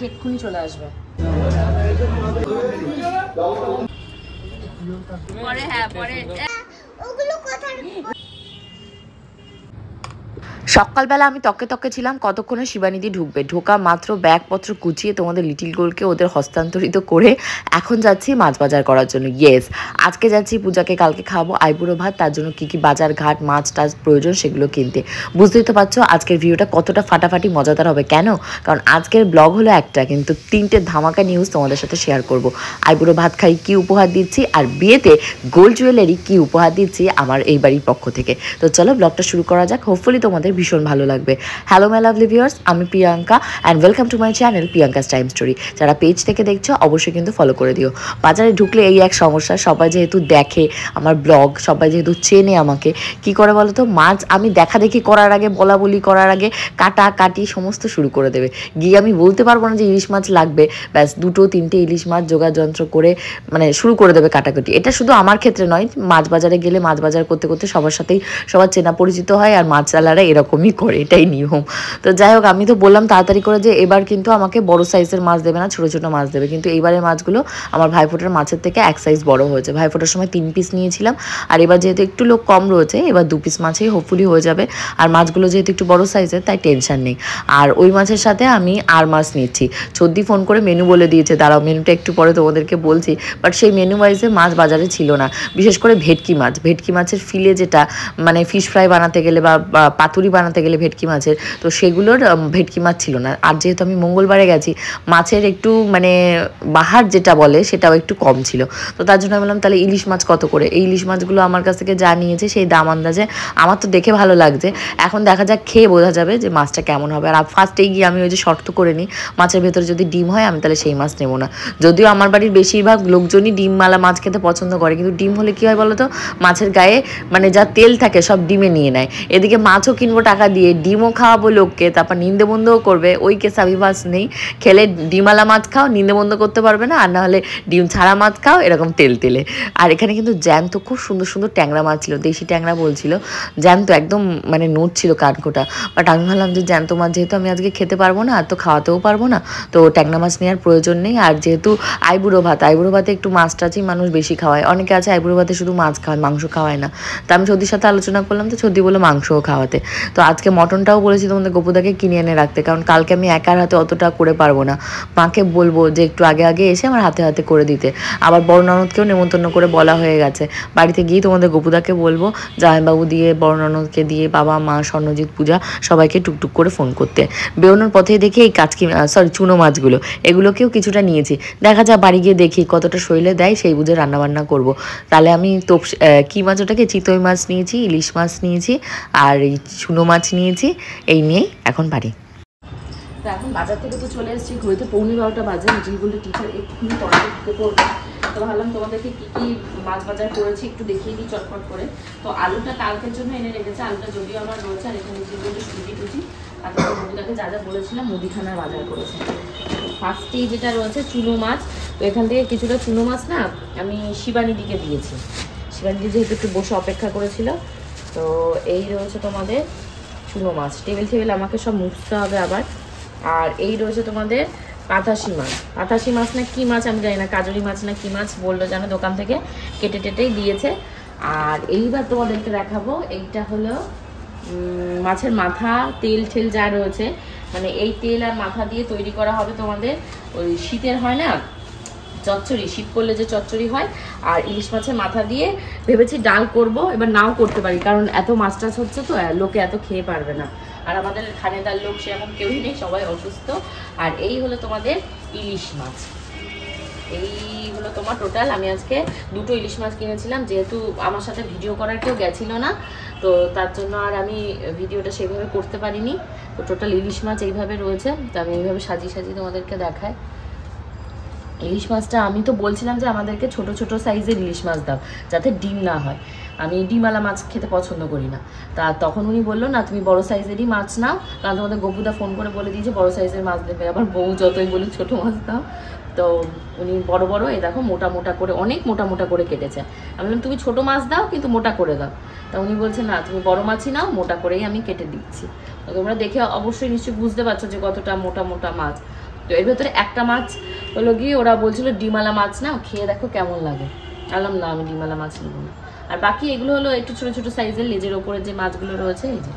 এক্ষুনি চলে আসবে পরে। হ্যাঁ পরে ওগুলো কথা। সকালবেলা আমি তকে তকে ছিলাম কতক্ষণে শিবানিদি ঢুকবে। ঢোকা মাত্র ব্যাগপত্র গুছিয়ে তোমাদের লিটিল গোলকে ওদের হস্তান্তরিত করে এখন যাচ্ছি মাছ বাজার করার জন্য। ইয়েস, আজকে যাচ্ছি পূজাকে কালকে খাওয়াবো আইবুড়ো ভাত, তার জন্য কী কী বাজার ঘাট মাছ টাছ প্রয়োজন সেগুলো কিনতে। বুঝতেই তো পারছো আজকের ভিডিওটা কতটা ফাটাফাটি মজাদার হবে। কেন? কারণ আজকের ব্লগ হলো একটা, কিন্তু 3টে ধামাকা নিউজ তোমাদের সাথে শেয়ার করব। আইবুড়ো ভাত খাই কী উপহার দিচ্ছি, আর বিয়েতে গোল্ড জুয়েলারি কী উপহার দিচ্ছি আমার এই বাড়ির পক্ষ থেকে। তো চলো ব্লগটা শুরু করা যাক, হোপফুলি তোমাদের ভীষণ ভালো লাগবে। হ্যালো মাই লাভলি ভিউয়ার্স, আমি Priyanka and welcome to my channel Priyanka's time story. যারা পেজ থেকে দেখছো অবশ্যই কিন্তু ফলো করে দিও। বাজারে ঢুকলে এই এক সমস্যা, সবাই যেহেতু দেখে আমার ব্লগ, সবাই যেহেতু চেনে আমাকে, কি করে বলো তো, মাছ আমি দেখা দেখি করার আগে, বলা বলি করার আগে কাটা কাটি সমস্ত শুরু করে দেবে। গিয়ে আমি বলতে পারবো না যে ইলিশ মাছ লাগবে, ব্যাস 2-3টে ইলিশ মাছ জোগাড় যন্ত্র করে মানে শুরু করে দেবে কাটাকাটি। এটা শুধু আমার ক্ষেত্রে নয়, মাছ বাজারে গেলে মাছ বাজার করতে করতে সবার সাথেই সবার চেনা পরিচিত হয়, আর মাছওয়ালারা এরকমই করে, এটাই নিয়ম। তো যাই হোক, আমি তো বললাম তাড়াতাড়ি করে যে এবার কিন্তু আমাকে বড় সাইজের মাছ দেবে না, ছোটো ছোটো মাছ দেবে। কিন্তু এইবারের মাছগুলো আমার ভাইফোঁটার মাছের থেকে এক সাইজ বড় হয়েছে। ভাইফোঁটার সময় 3 পিস নিয়েছিলাম, আর এবার যেহেতু একটু লোক কম রয়েছে, এবার 2 পিস মাছেই হোপফুলি হয়ে যাবে। আর মাছগুলো যেহেতু একটু বড় সাইজের, তাই টেনশন নেই। আর ওই মাছের সাথে আমি আর মাছ নিচ্ছি। চদ্দি ফোন করে মেনু বলে দিয়েছে, দাঁড়াও মেনুটা একটু পরে তোমাদেরকে বলছি। বাট সেই মেনু ওয়াইজে মাছ বাজারে ছিল না, বিশেষ করে ভেটকি মাছ। ভেটকি মাছের ফিলে যেটা মানে ফিশ ফ্রাই বানাতে গেলে বা পাতুরি বানাতে গেলে ভেটকি মাছের, তো সেগুলোর ভেটকি মাছ ছিল না। আর যেহেতু আমি মঙ্গলবারে গেছি, মাছের একটু মানে বাহার যেটা বলে সেটাও একটু কম ছিল। তো তার জন্য আমি বললাম তাহলে ইলিশ মাছ কত করে। এই ইলিশ মাছগুলো আমার কাছ থেকে যা নিয়েছে সেই দাম আন্দাজে আমার তো দেখে ভালো লাগছে, এখন দেখা যাক খেয়ে বোঝা যাবে যে মাছটা কেমন হবে। আর ফার্স্টেই গিয়ে আমি ওই যে শর্ত করে নিই, মাছের ভেতরে যদি ডিম হয় আমি তাহলে সেই মাছ নেবো না। যদিও আমার বাড়ির বেশিরভাগ লোকজনই ডিমওয়ালা মাছ খেতে পছন্দ করে, কিন্তু ডিম হলে কী হয় বলো তো, মাছের গায়ে মানে যা তেল থাকে সব ডিমে নিয়ে নেয়। এদিকে মাছও কিনবো টাকা দিয়ে, ডিমও খাওয়াবো লোককে, তারপর নিন্দে বন্ধও করবে। ওই কেস আবিবাস নেই, খেলে ডিমওয়ালা মাছ খাও, নিন্দে বন্ধ করতে পারবে না, আর না হলে ডিম ছাড়া মাছ খাও, এরকম তেল তেলে। আর এখানে কিন্তু জ্যান্ত খুব সুন্দর সুন্দর ট্যাংরা মাছ ছিল, দেশি ট্যাংরা বলছিল, জ্যান্ত একদম মানে নোট ছিল কানকোটা। বাট আমি ভাবলাম যে জ্যান্ত মাছ যেহেতু আমি আজকে খেতে পারবো না, আর তো খাওয়াতেও পারবো না, তো ট্যাংরা মাছ নেওয়ার প্রয়োজন নেই। আর যেহেতু আইবুড়ো ভাতে একটু মাছ টাছই মানুষ বেশি খাওয়ায়, অনেকে আছে আইবুড়ো ভাতে শুধু মাছ খাওয়ায়, মাংস খাওয়ায় না। তো আমি ছদ্দির সাথে আলোচনা করলাম, তো ছদ্দি বললো মাংসও খাওয়াতে। তো আজকে মটনটাও বলেছি তোমাদের গোপুদাকে কিনে এনে রাখতে, কারণ কালকে আমি একার হাতে অতটা করে পারবো না। মাকে বলবো যে একটু আগে আগে এসে আমার হাতে হাতে করে দিতে। আবার বড় ননদকেও নেমন্তন্ন করে বলা হয়ে গেছে, বাড়িতে গিয়ে তোমাদের গোপুদাকে বলবো জামাইবাবু দিয়ে, বড় ননদকে দিয়ে, বাবা মা স্বর্ণজিৎ পূজা সবাইকে টুকটুক করে ফোন করতে। বেরোনোর পথে দেখি এই চুনো মাছগুলো, এগুলোকেও কিছুটা নিয়েছি। দেখা যায় বাড়ি গিয়ে দেখি কতটা শরীরে দেয়, সেই বুঝে রান্নাবান্না করব। তাহলে আমি তো কী মাছ ওটাকে, চিতই মাছ নিয়েছি, ইলিশ মাছ নিয়েছি, আর এই চুনো মাছ নিয়েছি। এই নিয়েই এখন বাড়ি। তো এখন বাজার থেকে তো চলে এসেছি, ঘড়িতে 11:15 বাজে। মিটিংগুলো টিচার এক্ষুনি পড়াতে ঢুকে পড়বে। তো ভাবলাম তোমাদেরকে কী কী মাছ বাজার করেছি একটু দেখিয়ে দিই চটপট করে। তো আলুটা কালকের জন্য এনে রেখেছে, আলুটা যদিও আমার রয়েছে। আর এখানে মিটিংগুলো সুজি টুজি, আর তারপর মুদিটাকে যা যা বলেছিলাম মুদিখানার বাজার করেছে। ফার্স্টেই যেটা রয়েছে চুনো মাছ, তো এখান থেকে কিছুটা চুনো মাছ না আমি শিবানিদিকে দিয়েছি। শিবানিদি যেহেতু একটু বসে অপেক্ষা করেছিল, তো এই রয়েছে তোমাদের চুনো মাছ। টেবিল আমাকে সব মুছতে হবে আবার। আর এই রয়েছে তোমাদের পাতাশি মাছ। পাতাশি মাছ না কি মাছ আমি জানি না, কাজরি মাছ না কি মাছ বললো যেন, দোকান থেকে কেটে টেটেই দিয়েছে। আর এইবার তোমাদেরকে দেখাবো, এইটা হলো মাছের মাথা, তেল ঠেল যা রয়েছে, মানে এই তেল আর মাথা দিয়ে তৈরি করা হবে তোমাদের ওই শীতের হয় না চচ্চড়ি, শীত করলে যে চচ্চড়ি হয়। আর ইলিশ মাছের মাথা দিয়ে ভেবেছি ডাল করব, এবার নাও করতে পারি, কারণ এত মাছ টাছ হচ্ছে তো লোকে এত খেয়ে পারবে না। আর আমাদের খানেদার লোক সেরকম কেউই নেই, সবাই অসুস্থ। আর এই হলো তোমাদের ইলিশ মাছ, এই হলো তোমার টোটাল। আমি আজকে 2টো ইলিশ মাছ কিনেছিলাম, যেহেতু আমার সাথে ভিডিও করার কেউ গেছিল না, তো তার জন্য আর আমি ভিডিওটা সেভাবে করতে পারিনি। তো টোটাল ইলিশ মাছ এইভাবে রয়েছে, তো আমি এইভাবে সাজিয়ে সাজিয়ে তোমাদেরকে দেখাই। ইলিশ মাছটা আমি তো বলছিলাম যে আমাদেরকে ছোট ছোট সাইজের ইলিশ মাছ দাও, যাতে ডিম না হয়। আমি ডিমালা মাছ খেতে পছন্দ করি না। তা তখন উনি বললো না তুমি বড় সাইজেরই মাছ নাও, কারণ তোমাদের গপুদা ফোন করে বলে দিয়েছে বড় সাইজের মাছ দেবে। আবার বউ যতই বলি ছোটো মাছ দাও, তো উনি বড় বড় এই দেখো মোটা মোটা করে, অনেক মোটা মোটা করে কেটেছে। আমি বললাম তুমি ছোটো মাছ দাও কিন্তু মোটা করে দাও। তা উনি বলছে না তুমি বড় মাছই নাও, মোটা করেই আমি কেটে দিচ্ছি। তো তোমরা দেখে অবশ্যই নিশ্চয়ই বুঝতে পারছো যে কতটা মোটা মোটা মাছ। তো এর ভেতরে একটা মাছ হলো গিয়ে ওরা বলছিল ডিমালা মাছ নাও, খেয়ে দেখো কেমন লাগে। বললাম না আমি ডিমালা মাছ নেবো না। আর বাকি এগুলো হলো একটু ছোটো ছোটো সাইজের, লেজের ওপরে যে মাছগুলো রয়েছে এই যে,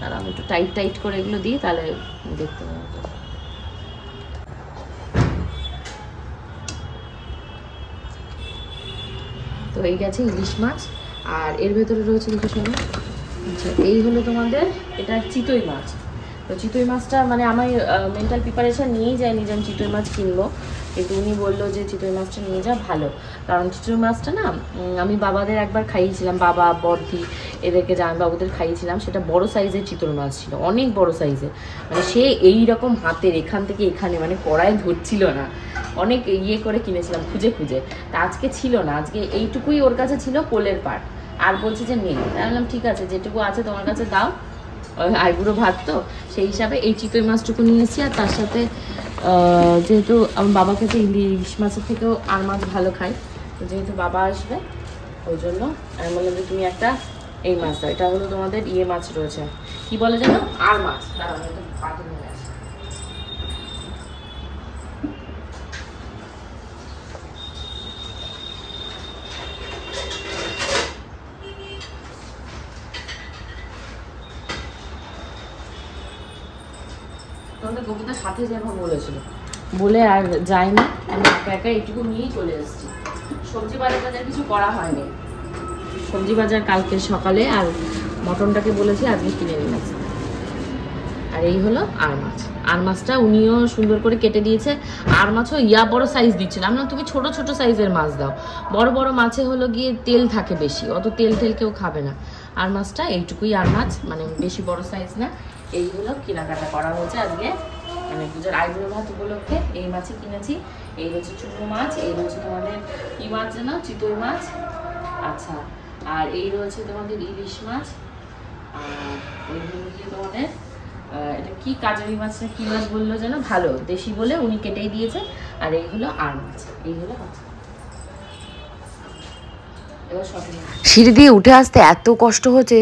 আর আমি একটু টাইট টাইট করে এগুলো দিই, তাহলে দেখতে পাবো। তো এই গেছে ইলিশ মাছ, আর এর ভেতরে রয়েছে কিছু সময়। আচ্ছা এই হলো তোমাদের এটা চিতই মাছ। তো চিতই মাছটা মানে আমার মেন্টাল প্রিপারেশান নিয়েই যায়নি যে আমি চিতই মাছ কিনবো, কিন্তু উনি বললো যে চিতই মাছটা নিয়ে যা ভালো, কারণ চিতই মাছটা না আমি বাবাদের একবার খাইয়েছিলাম, বাবা বর্দি এদেরকে জামাইবাবুদের খাইয়েছিলাম, সেটা বড় সাইজের চিতই মাছ ছিল, অনেক বড় সাইজের, মানে সে এইরকম হাতের এখান থেকে এখানে মানে কড়াই ধরছিল না, অনেক ইয়ে করে কিনেছিলাম খুঁজে খুঁজে। তা আজকে ছিল না, আজকে এইটুকুই ওর কাছে ছিল কোলের পাট, আর বলছে যে নেই। তাই বললাম ঠিক আছে যেটুকু আছে তোমার কাছে দাও, আইবুড়ো ভাত তো সেই হিসাবে এই চিতই মাছটুকু নিয়ে এসেছি। আর তার সাথে যেহেতু আমার বাবা খেতে ইলিশ মাছের থেকেও আর মাছ ভালো খায়, তো যেহেতু বাবা আসবে ওই জন্য আমি বললাম যে তুমি একটা এই মাছ দাও। এটা হলো তোমাদের ইয়ে মাছ রয়েছে, কি বলে যেন আর মাছ, দাঁড়ানো একটু পাতে নিয়ে আসি। তোমাদের গপুদার সাথে যাবো বলেছিল, বলে আর যায়নি, আমি একা একা এইটুকু নিয়েই চলে এসেছি। সবজি বাজার টাজার কিছু করা হয়নি, সবজি বাজার কালকে সকালে, আর মটনটাকে বলেছি আজকে কিনে নিলাম। আর এই হলো আর মাছ, আর মাছটা উনিও সুন্দর করে কেটে দিয়েছে। আর মাছও ইয়া বড় সাইজ দিচ্ছিলাম না, তুমি ছোট ছোট সাইজের মাছ দাও, বড় বড় মাছে হলো গিয়ে তেল থাকে বেশি, অত তেল তেল কেউ খাবে না। আর মাছটা এইটুকুই আর মাছ, মানে বেশি বড় সাইজ না। এইগুলো কেনাকাটা করা হয়েছে আজকে, মানে পুজোর আইবুড়ো ভাত উপলক্ষে এই মাছই কিনেছি। এই হচ্ছে চুনো মাছ, এই হচ্ছে তোমাদের কি মাছ যেন চিতই মাছ, আচ্ছা, আর এই রয়েছে তোমাদের ইলিশ মাছ, আর ওইগুলো দিয়ে তোমাদের এটা কি কাজলি মাছ না কি মাছ বললো যেন, ভালো দেশি বলে উনি কেটেই দিয়েছে। আর এইগুলো আর মাছ, এইগুলো মাছ। সিঁড়ি দিয়ে উঠে আসতে এত কষ্ট হচ্ছে,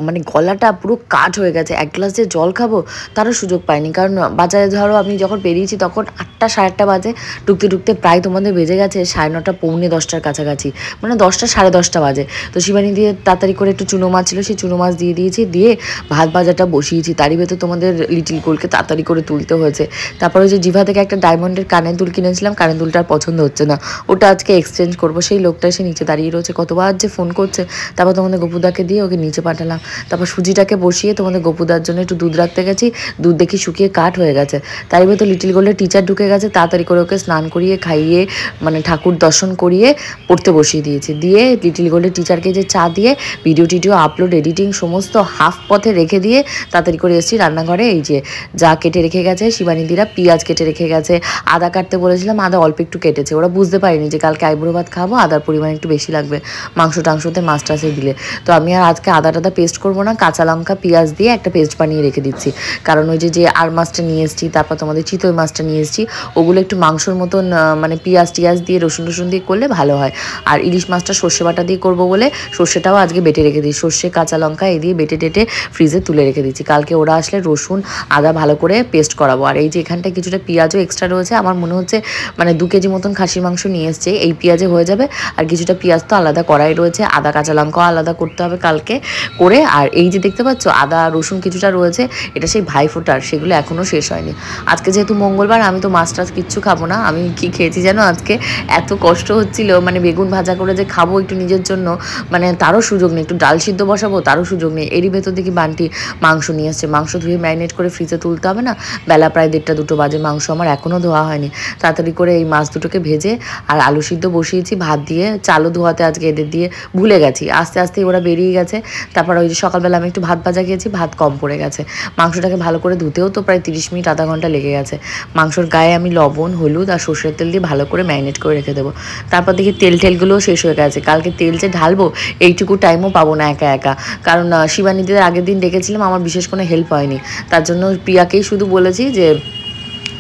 মানে গলাটা পুরো কাঠ হয়ে গেছে। এক গ্লাস যে জল খাবো তারও সুযোগ পাইনি, কারণ বাজারে ধরো আমি যখন বেরিয়েছি তখন 8টা সাড়ে 8টা বাজে, ঢুকতে ঢুকতে প্রায় তোমাদের বেজে গেছে 9:30 পৌনে 10টার কাছাকাছি, মানে 10টা সাড়ে 10টা বাজে। তো শিবানী দিয়ে তাড়াতাড়ি করে একটু চুনো মাছ ছিল, সেই চুনো মাছ দিয়ে দিয়েছি, দিয়ে ভাত ভাজাটা বসিয়েছি। তারই ভেতর তোমাদের লিটিল গোলকে তাড়াতাড়ি করে তুলতে হয়েছে। তারপরে ওই যে জিভা থেকে একটা ডায়মন্ডের কানের দুল কিনেছিলাম, কানের দুলটার পছন্দ হচ্ছে না, ওটা আজকে এক্সচেঞ্জ করবো। সেই লোকটা এসে নিচে দাঁড়িয়ে রয়েছে, কতবার যে ফোন করছে। তারপর তোমাদের গপুদাকে দিয়ে ওকে নিচে পাঠালাম। তারপর সুজিটাকে বসিয়ে তোমাদের গপুদার জন্য একটু দুধ রাখতে গেছি, দুধ দেখি শুকিয়ে কাঠ হয়ে গেছে। তারই ভেতর লিটিল গোল্ডের টিচার ঢুকে গেছে, তাড়াতাড়ি করে ওকে স্নান করিয়ে খাইয়ে মানে ঠাকুর দর্শন করিয়ে পড়তে বসিয়ে দিয়েছি। দিয়ে লিটিল গোল্ডের টিচারকে যে চা দিয়ে ভিডিও টিডিও আপলোড এডিটিং সমস্ত হাফ পথে রেখে দিয়ে তাড়াতাড়ি করে এসেছি রান্নাঘরে। এই যে যা কেটে রেখে গেছে, শিবানীদিরা পেঁয়াজ কেটে রেখে গেছে, আদা কাটতে বলেছিলাম, আদা অল্প একটু কেটেছে, ওরা বুঝতে পারিনি যে কালকে আইবুড়ো ভাত খাবো, আদার পরিমাণ একটু বেশি লাগবে মাংস টাংসতে মাছ টাছে দিলে। তো আমি আর আজকে আদা টাদা পেস্ট করবো না, কাঁচা লঙ্কা পেঁয়াজ দিয়ে একটা পেস্ট বানিয়ে রেখে দিচ্ছি। কারণ ওই যে আর মাছটা নিয়ে এসেছি, তারপর তোমাদের চিতই মাছটা নিয়ে এসেছি, ওগুলো একটু মাংসর মতন মানে পেঁয়াজ টিয়াজ দিয়ে রসুন টসুন দিয়ে করলে ভালো হয়। আর ইলিশ মাছটা সর্ষে বাটা দিয়ে করবো বলে সর্ষেটাও আজকে বেটে রেখে দিই, সর্ষে কাঁচা লঙ্কা এই দিয়ে বেটে টেটে ফ্রিজে তুলে রেখে দিচ্ছি। কালকে ওরা আসলে রসুন আদা ভালো করে পেস্ট করাবো। আর এই যে এখানটায় কিছুটা পেঁয়াজও এক্সট্রা রয়েছে, আমার মনে হচ্ছে মানে 2 কেজি মতন খাসির মাংস নিয়ে এসছে, এই পেঁয়াজে হয়ে যাবে। আর কিছুটা পেঁয়াজ তো আলাদা কড়াই রয়েছে, আদা কাঁচা লঙ্কাও আলাদা করতে হবে কালকে করে। আর এই যে দেখতে পাচ্ছ আদা রসুন কিছুটা রয়েছে, এটা সেই ভাইফোঁটার, সেগুলো এখনও শেষ হয়নি। আজকে যেহেতু মঙ্গলবার, আমি তো মাছ টাছ কিচ্ছু খাবো না। আমি কি খেয়েছি জানো আজকে, এত কষ্ট হচ্ছিল, মানে বেগুন ভাজা করে যে খাবো একটু নিজের জন্য, মানে তারও সুযোগ নেই, একটু ডাল সিদ্ধ বসাবো তারও সুযোগ নেই। এরই ভেতর দেখি বান্টি মাংস নিয়ে আসছে, মাংস ধুয়ে ম্যারিনেট করে ফ্রিজে তুলতে হবে না, বেলা প্রায় 1:30 2 বাজে, মাংস আমার এখনও ধোয়া হয়নি। তাড়াতাড়ি করে এই মাছ দুটোকে ভেজে আর আলু সিদ্ধ বসিয়েছি, ভাত দিয়ে চালও ধোয়াতে আজকে এদের দিয়ে ভুলে গেছি, আস্তে আস্তে ওরা বেরিয়ে গেছে। তারপর ওই যে সকালবেলা আমি একটু ভাত ভাজা খেয়েছি, ভাত কম পড়ে গেছে। মাংসটাকে ভালো করে ধুতেও তো প্রায় 30 মিনিট আধা ঘন্টা লেগে গেছে। মাংসর গায়ে আমি লবণ, হলুদ আর সর্ষের তেল দিয়ে ভালো করে ম্যারিনেট করে রেখে দেবো। তারপর দেখি টেলগুলোও শেষ হয়ে গেছে। কালকে তেল যে ঢালবো এইটুকু টাইমও পাবো না একা একা, কারণ শিবানীদের আগের দিন ডেকেছিলাম, আমার বিশেষ কোনো হেল্প হয়নি। তার জন্য প্রিয়াকেই শুধু বলেছি যে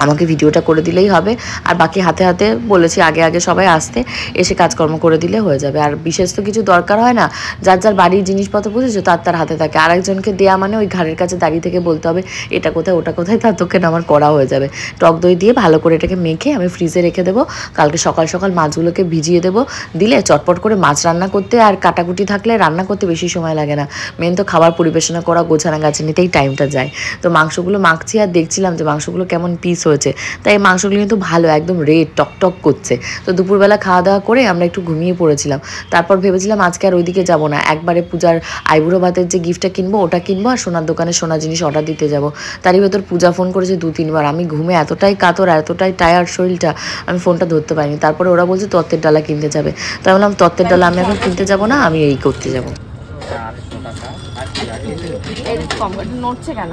আমাকে ভিডিওটা করে দিলেই হবে, আর বাকি হাতে হাতে বলেছি আগে আগে সবাই আসতে, এসে কাজকর্ম করে দিলে হয়ে যাবে। আর বিশেষ তো কিছু দরকার হয় না, যার যার বাড়ির জিনিসপত্র বুঝেছো তার হাতে থাকে। আরেকজনকে দেয়া মানে ওই ঘাড়ের কাছে দাঁড়িয়ে থেকে বলতে হবে এটা কোথায় ওটা কোথায়, তার তোকে আমার করা হয়ে যাবে। টক দই দিয়ে ভালো করে এটাকে মেখে আমি ফ্রিজে রেখে দেবো। কালকে সকাল সকাল মাছগুলোকে ভিজিয়ে দেবো, দিলে চটপট করে মাছ রান্না করতে আর কাটাকুটি থাকলে রান্না করতে বেশি সময় লাগে না। মেন তো খাবার পরিবেশনা করা, গোছানা গাছানিতেই টাইমটা যায়। তো মাংসগুলো মাখছি আর দেখছিলাম যে মাংসগুলো কেমন পিস হয়েছে। তাই মাংসগুলো কিন্তু ভালো, একদম রেড টকটক করছে। তো দুপুরবেলা খাওয়া দাওয়া করে আমরা একটু ঘুমিয়ে পড়েছিলাম। তারপর ভেবেছিলাম আজকে আর ওইদিকে যাবো না, একবারে পূজার আইবুড়ো ভাতের যে গিফটটা কিনবো ওটা কিনবো, আর সোনার দোকানে সোনা জিনিস অর্ডার দিতে যাব। তারই ভেতর পূজা ফোন করেছে 2-3 বার। আমি ঘুমে এতটাই কাতর, এতটাই টায়ার্ড শরীরটা, আমি ফোনটা ধরতে পারিনি। তারপরে ওরা বলছে তত্ত্বের ডালা কিনতে যাবে। তাই বললাম তত্ত্বের ডালা আমি এখন কিনতে যাবো না, আমি এই করতে যাবো। নড়ছে কেন?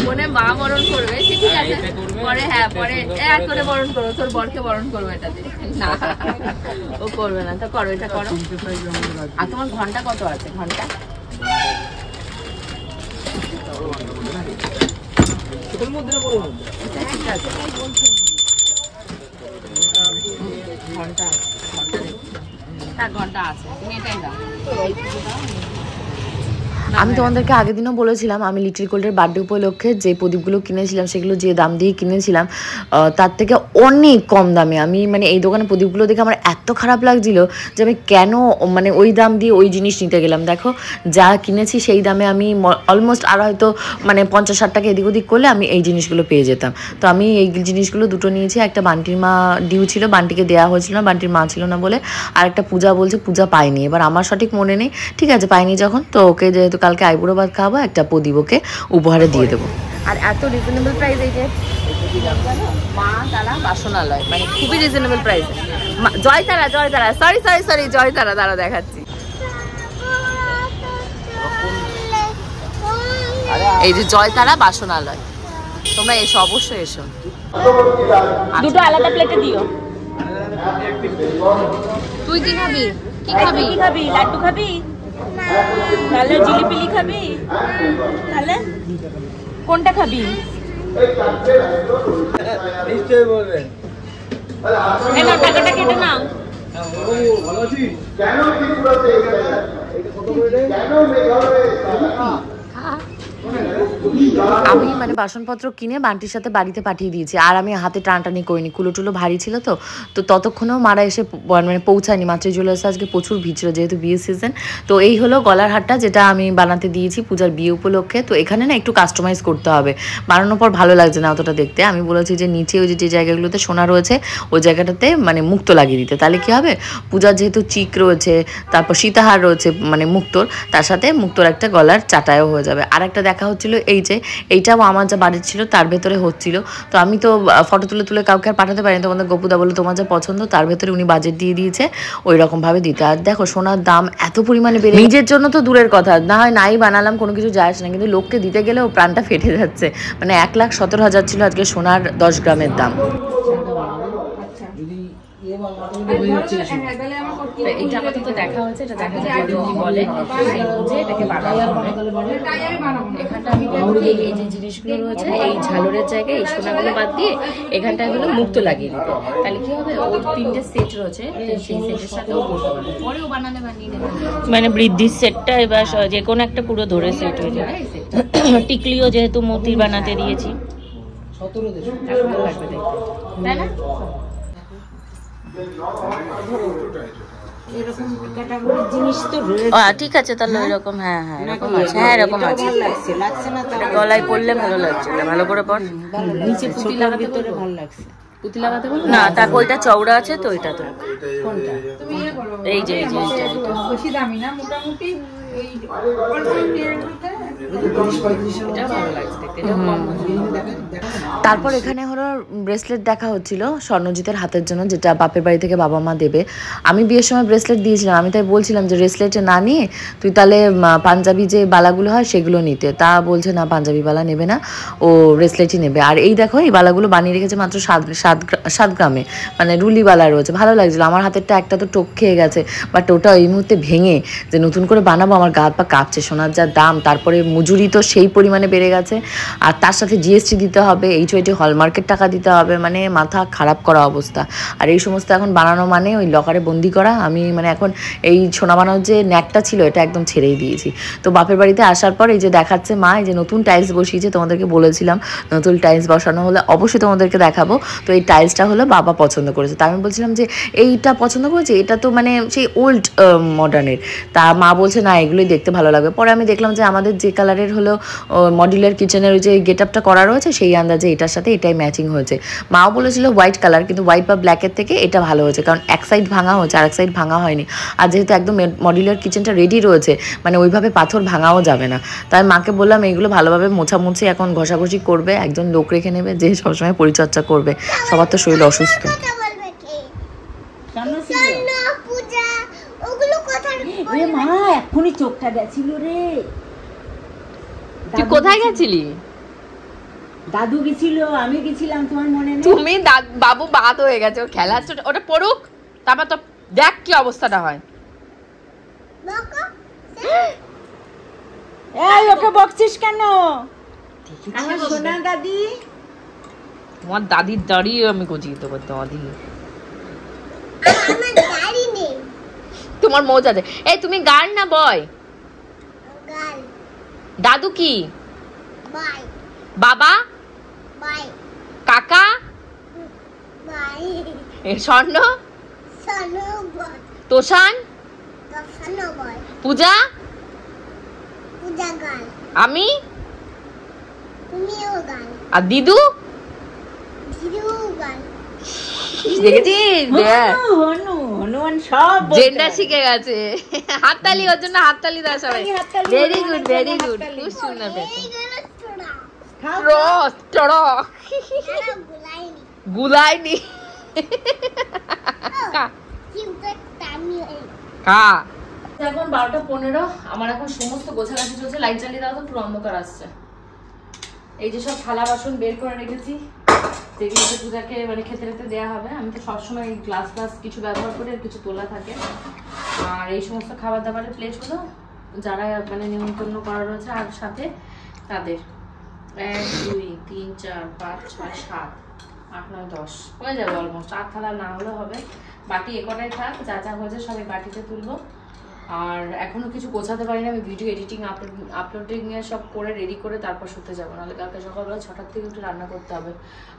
বোনের মা বরণ করবে, ঠিক আছে, পরে হ্যাঁ পরে এক করে বরণ করবো, তোর বরকে বরণ করবো এটাতে। না ও করবে না, তো করো, এটা করো। আর তোমার ঘন্টা কত আছে? ঘন্টা ঘন্টা আছে, তুমি এটাই দাও। আমি তোমাদেরকে আগের দিনও বলেছিলাম আমি লিটিল গোল্ডের বার্থডে উপলক্ষে যে প্রদীপগুলো কিনেছিলাম সেগুলো যে দাম দিয়ে কিনেছিলাম তার থেকে অনেক কম দামে। আমি মানে এই দোকানে প্রদীপগুলো দেখে আমার এত খারাপ লাগছিল যে আমি কেন মানে ওই দাম দিয়ে ওই জিনিস নিতে গেলাম। দেখো যা কিনেছি সেই দামে আমি অলমোস্ট আর হয়তো মানে 50-60 টাকা এদিক ওদিক করলে আমি এই জিনিসগুলো পেয়ে যেতাম। তো আমি এই জিনিসগুলো দুটো নিয়েছি। একটা বান্টির মা ডিউ ছিল, বান্টিকে দেওয়া হয়েছিল না, বান্টির মা ছিল না বলে। আর একটা পূজা বলছে পূজা পায়নি, এবার আমার সঠিক মনে নেই, ঠিক আছে পাইনি যখন, তো ওকে যেহেতু কালকে আইবুড়ো ভাত খাওয়াবো, একটা প্রদীপ ওকে উপহারে দিয়ে দেবো। আর এত রিজনেবল প্রাইস, এই যে মা তারা বাসনালয়, মানে খুবই রিজনেবল প্রাইস। জয়তারা সরি জয়তারা, দাঁড়া দেখাচ্ছি। এই যে জয়তারা বাসনালয়, তোমরা এসো, অবশ্যই এসো। দুটো আলাদা প্লেটে দিও। তুই কি খাবি? কি খাবি? লাড্ডু খাবি? তাহলে জিলিপিলি খাবি? তাহলে কোনটা খাবি? নিশ্চয়ই বলবেন। এই নাও টাকাটা কেটে নাও। ভালো আছি। কেন কি পুরোতে এটা কত করে? কেন মেঘালয়ে? আমি মানে বাসনপত্র কিনে বান্টির সাথে বাড়িতে পাঠিয়ে দিয়েছি, আর আমি হাতে টানাটানি করিনি, কুলো ভারী ছিল। তো ততক্ষণেও মারা এসে মানে পৌঁছায়নি। মাত্র জুয়েলার্সে আজকে প্রচুর ভিড় ছিল যেহেতু বিয়ের সিজন। তো এই হলো গলার হারটা, যেটা আমি বানাতে দিয়েছি পূজার বিয়ে উপলক্ষে। তো এখানে না একটু কাস্টমাইজ করতে হবে, বানানোর পর ভালো লাগছে না অতটা দেখতে। আমি বলেছি যে নিচে ওই যে জায়গাগুলোতে সোনা রয়েছে ওই জায়গাটাতে মানে মুক্তো লাগিয়ে দিতে, তাহলে কি হবে, পূজার যেহেতু চিক রয়েছে, তারপর সীতাহার রয়েছে মানে মুক্তোর, তার সাথে মুক্তোর একটা গলার চাটায়ও হয়ে যাবে। আর একটা দেখা হচ্ছিল এই যে এইটাও আমার যা বাড়ির ছিল তার ভেতরে হচ্ছিল। তো আমি তো ফটো তুলে কাউকে আর পাঠাতে পারিনি, তোমাদের গপুদা বলে তোমার যা পছন্দ তার ভেতরে উনি বাজেট দিয়ে দিয়েছে ওই রকমভাবে দিতে। আর দেখো সোনার দাম এত পরিমাণে বেড়ে, নিজের জন্য তো দূরের কথা, না হয় নাই বানালাম কোনো কিছু যায় আসে না, কিন্তু লোককে দিতে গেলেও প্রাণটা ফেটে যাচ্ছে। মানে 1,17,000 ছিল আজকে সোনার 10 গ্রামের দাম। এটা আপাতত দেখা হয়েছে, এটা দেখা যায় কি বলে বুঝে এটাকে বানানো হবে। এখানটা আমি বলবো কি এই যে জিনিসগুলো রয়েছে এই ঝালরের জায়গায় এই সোনাগুলো বাদ দিয়ে এখানটায় হলো মুক্তো লাগিয়ে দিতে, তাহলে কি হবে ওর 3টে সেট রয়েছে সেই সেটের সাথেও পরেও বানালে বানিয়ে দেবে। মানে বৃদ্ধির সেটটা এবার যে কোনো একটা পুরো ধরে সেট হয়ে যাবে। টিকলিও যেহেতু মতির বানাতে দিয়েছি, 17 দেশ ভালো লাগবে দেখতে, তাই না? ঠিক আছে তাহলে এরকম, হ্যাঁ এরকম আছে, হ্যাঁ এরকম আছে। গলায় পড়লে ভালো লাগছে, ভালো করে পর। নিচে পুঁতি লাগাতে ভালো লাগছে, পুঁতি লাগাতে না, তারপর ওইটা চওড়া আছে তো ওইটা তো এই যে বেশি দামি না মোটামুটি তারপর এখানে হলো ব্রেসলেট দেখা হচ্ছিল স্বর্ণজিতের হাতের জন্য, যেটা বাপের বাড়ি থেকে বাবা মা দেবে। আমি বিয়ের সময় ব্রেসলেট দিয়েছিলাম, আমি তাই বলছিলাম যে ব্রেসলেটে না নিয়ে তুই তাহলে পাঞ্জাবি যে বালাগুলো হয় সেগুলো নিতে। তা বলছে না, পাঞ্জাবি বালা নেবে না, ও ব্রেসলেটই নেবে। আর এই দেখো এই বালাগুলো বানিয়ে রেখেছে মাত্র 7 গ্রামে, মানে রুলি বালা রয়েছে। ভালো লাগছিল। আমার হাতেরটা একটা তো টোপ খেয়ে গেছে, বাট ওটা এই মুহূর্তে ভেঙে যে নতুন করে বানাবো আমার গা হাত পা কাঁপছে। সোনার যা দাম, তারপরে মজুরি তো সেই পরিমাণে বেড়ে গেছে, আর তার সাথে জিএসটি দিতে হবে, HYT হলমার্কের টাকা দিতে হবে, মানে মাথা খারাপ করা অবস্থা। আর এই সমস্ত এখন বানানো মানে ওই লকারে বন্দি করা। আমি মানে এখন এই সোনা বানানোর যে ন্যাকটা ছিল এটা একদম ছেড়েই দিয়েছি। তো বাপের বাড়িতে আসার পর এই যে দেখাচ্ছে মা, এই যে নতুন টাইলস বসিয়েছে, তোমাদেরকে বলেছিলাম নতুন টাইলস বসানো হলে অবশ্যই তোমাদেরকে দেখাবো। তো এই টাইলসটা হলো বাবা পছন্দ করেছে। তা আমি বলছিলাম যে এইটা পছন্দ করেছে, এটা তো মানে সেই ওল্ড মডার্নের। তা মা বলছে না এগুলোই দেখতে ভালো লাগবে। পরে আমি দেখলাম যে আমাদের যে কালারের হলো মডিউলার কিচেনের ওই যে গেট আপটা করা রয়েছে সেই আন্দাজে এটার সাথে এটাই ম্যাচিং হয়েছে। মাও বলেছিল হোয়াইট কালার, কিন্তু হোয়াইট বা ব্ল্যাকের থেকে এটা ভালো হয়েছে, কারণ এক সাইড ভাঙা হয়েছে আর এক সাইড ভাঙা হয়নি। আর যেহেতু একদম মডিউলার কিচেনটা রেডি রয়েছে, মানে ওইভাবে পাথর ভাঙাও যাবে না। তাই মাকে বললাম এইগুলো ভালোভাবে মোছামুছি এখন ঘষাঘষি করবে, একজন লোক রেখে নেবে যে সবসময় পরিচর্যা করবে, সবার তো শরীর অসুস্থ। এখনই চোখটা গেছিল রে। তুই কোথায় গেছিলি? দাদু গেছিল, আমি গেছিলাম, তোমার মনে নেই? তুমি বাবু বাদ হয়ে গেছে, ও খেলা হচ্ছে, ওটা পড়ুক, তারপর তো দেখ কি অবস্থাটা হয়। এই ওকে বকছিস কেন? আমার সোনা দাদি, তোমার দাদির দাঁড়িয়ে আমি গজিয়ে দেবো দাদি। তোমার মজা আছে। এই তুমি গার্ল না বয়? দাদু কি? বাবা? কাকা? স্বর্ণ? তোষান? পূজা? আমি? আর দিদু? দেখেছিস সব জেন্ডার শিখে গেছে। হাততালি, ওর জন্য হাততালি দাও সবাই। ভেরি গুড, ভেরি গুড, খুব সুন্দর পেয়েছে। গুলাইনি এখন 12টা 15। আমার এখন সমস্ত গোছাগাছি চলছে। লাইট জ্বালিয়ে দাও তো, পুরো অন্ধকার আসছে। এই যে সব থালা বাসন বের করে রেখেছি, যেগুলোতে পূজাকে মানে খেতে খেতে দেওয়া হবে। আমি তো সবসময় গ্লাস কিছু ব্যবহার করি, আর কিছু তোলা থাকে। আর এই সমস্ত খাবার দাবারের প্লেটগুলো যারা মানে নিমন্ত্রণ করা রয়েছে আর সাথে তাদের 1 2 3 4 5 6 7 8 9 10 হয়ে যাবে অলমোস্ট। 8 থালা না হলে হবে। বাটি একটাই থাক, যা যা হয়েছে সবাই বাটিতে তুলবো। আর এখনো কিছু গোছাতে পারি না, আমি ভিডিও এডিটিং আপলোডিং সব করে রেডি করে তারপর শুতে যাবো। নাহলে কালকে সকালবেলা 6টার থেকে একটু রান্না করতে হবে।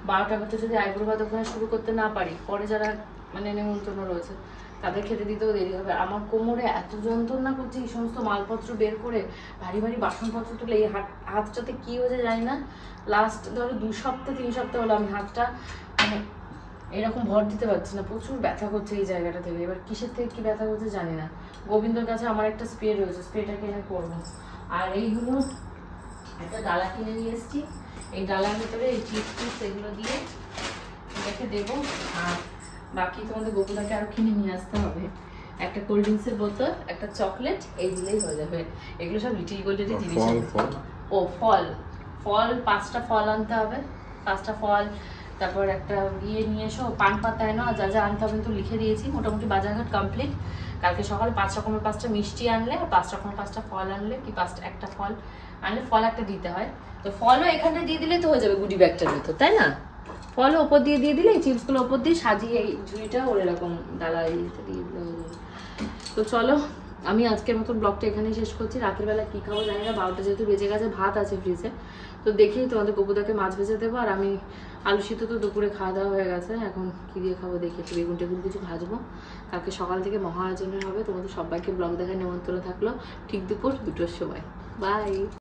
12টার মধ্যে যদি আইবুড়ো ভাত ওখানে শুরু করতে না পারি, পরে যারা মানে নেমন্তন্ন রয়েছে তাদের খেতে দিতেও দেরি হবে। আমার কোমরে এত যন্ত্রণা করছে এই সমস্ত মালপত্র বের করে, ভারী ভারী বাসনপত্র তুলে। এই হাতটাতে কি হয়েছে জানি না, লাস্ট ধরো 2 সপ্তাহ 3 সপ্তাহ হলো আমি হাতটা মানে এরকম ভর দিতে পারছি না, প্রচুর ব্যথা করছে এই জায়গাটা থেকে। এবার কিসের থেকে কি ব্যথা করছে জানি না। গোবিন্দর কাছে আমার একটা স্প্রে রয়েছে, স্প্রেটা কিনে করবো। আর এইগুলো একটা ডালা কিনে নিয়ে এসেছি, এই ডালার ভিতরে এই চিপস এগুলো দিয়ে এটাকে দেবো। আর বাকি তোমাদের গোকুলাকে আরো কিনে নিয়ে আসতে হবে, একটা কোল্ড ড্রিঙ্কসের বোতল, একটা চকলেট, এই দিলেই হয়ে যাবে। এগুলো সব লিটিল গোল্ডের জিনিস। ও ফল 5টা ফল আনতে হবে, 5টা ফল। তারপর একটা নিয়ে এসো, পান পাতায় না যা যা আনতে হবে কিন্তু লিখে দিয়েছি। মোটামুটি বাজারঘাট কমপ্লিট। কালকে সকালে 5 রকমের 5টা মিষ্টি আনলে, 5 রকমের 5টা ফল আনলে, কি একটা ফল আনলে ফল একটা দিতে হয়। তো ফলও এখানে দিয়ে দিলে তো হয়ে যাবে গুডি ব্যাগটার ভিতর, তাই না? ফলও ওপর দিয়ে দিলে, এই চিপসগুলো ওপর দিয়ে সাজিয়ে এই ঝুড়িটা ওর এরকম ডালা দিয়ে দিলে। তো চলো আমি আজকের মতন ব্লগটা এখানেই শেষ করছি। রাতের বেলা কি খাবো জানি না, 12টা যেহেতু বেজে গেছে, ভাত আছে ফ্রিজে। তো দেখি তোমাদের গপুদাকে মাছ ভেজে দেবো। আর আমি আলু সিদ্ধ তো দুপুরে খাওয়া দাওয়া হয়ে গেছে, এখন কি দিয়ে খাবো দেখি। একটু বেগুন টেগুন কিছু ভাজবো। কালকে সকাল থেকে মহা আয়োজনের হবে। তোমাদের সবাইকে ব্লগ দেখার নিমন্ত্রণ থাকলো, ঠিক দুপুর 2টোর সময়। বাই।